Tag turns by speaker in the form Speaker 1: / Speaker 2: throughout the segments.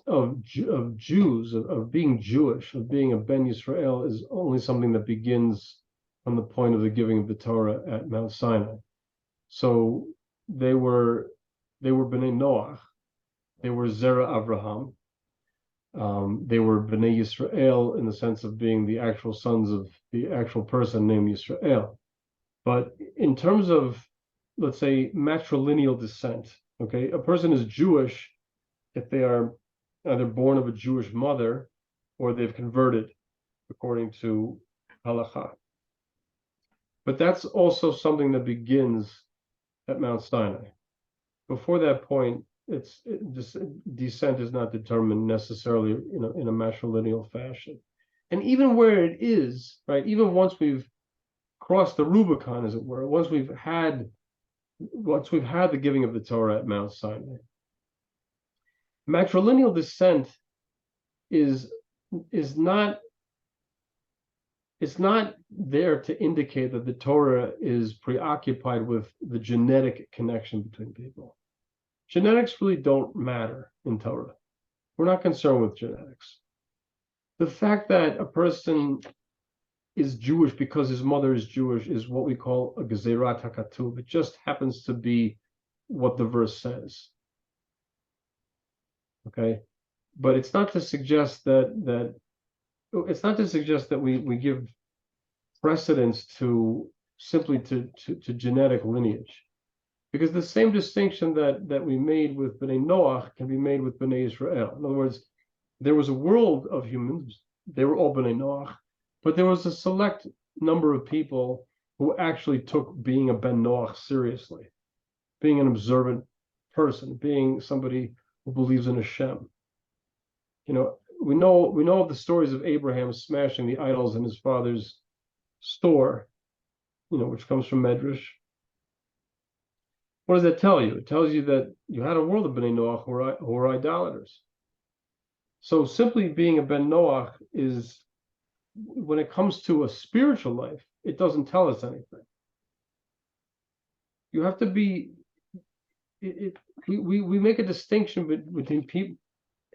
Speaker 1: of Jews, of being Jewish, of being a Ben Yisrael, is only something that begins from the point of the giving of the Torah at Mount Sinai. So they were Bnei Noach, they were Zera Avraham, they were Bnei Yisrael in the sense of being the actual sons of the actual person named Yisrael. But in terms of, let's say, matrilineal descent, okay, a person is Jewish if they are either born of a Jewish mother or they've converted according to halakha. But that's also something that begins at Mount Sinai. Before that point, descent is not determined necessarily in a matrilineal fashion. And even where it is, right, even once we've crossed the Rubicon, as it were, once we've had the giving of the Torah at Mount Sinai, matrilineal descent is not there to indicate that the Torah is preoccupied with the genetic connection between people. Genetics really don't matter in Torah. We're not concerned with genetics. The fact that a person is Jewish because his mother is Jewish is what we call a gezerat hakatuv. It just happens to be what the verse says. Okay, but it's not to suggest that we give precedence to simply to genetic lineage, because the same distinction that we made with Bnei Noach can be made with Bnei Yisrael. In other words, there was a world of humans; they were all Bnei Noach, but there was a select number of people who actually took being a Ben Noach seriously, being an observant person, being somebody who believes in Hashem. We know the stories of Abraham smashing the idols in his father's store, which comes from Medrash. What does that tell you? It tells you that you had a world of Bnei Noach who were idolaters. So simply being a Ben Noach is, when it comes to a spiritual life, it doesn't tell us anything. You have to be. We make a distinction between people.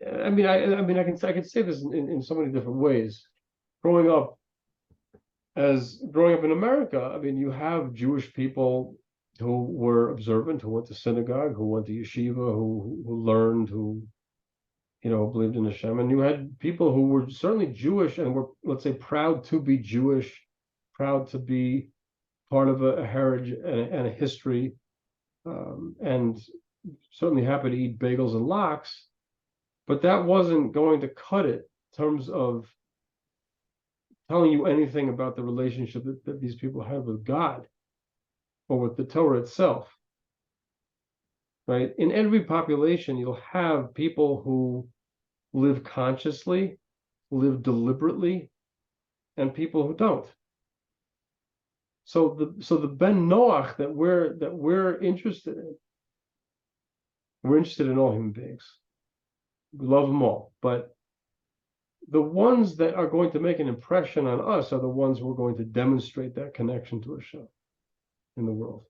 Speaker 1: I can say this in so many different ways. Growing up in America, you have Jewish people who were observant, who went to synagogue, who went to yeshiva, who learned, who believed in Hashem, and you had people who were certainly Jewish and were, let's say, proud to be Jewish, proud to be part of a heritage and a history, and certainly happy to eat bagels and lox. But that wasn't going to cut it in terms of telling you anything about the relationship that these people had with God or with the Torah itself. Right? In every population, you'll have people who live consciously, live deliberately, and people who don't. So the Ben Noach that we're interested in, we're interested in all human beings. We love them all, but the ones that are going to make an impression on us are the ones who are going to demonstrate that connection to Hashem in the world.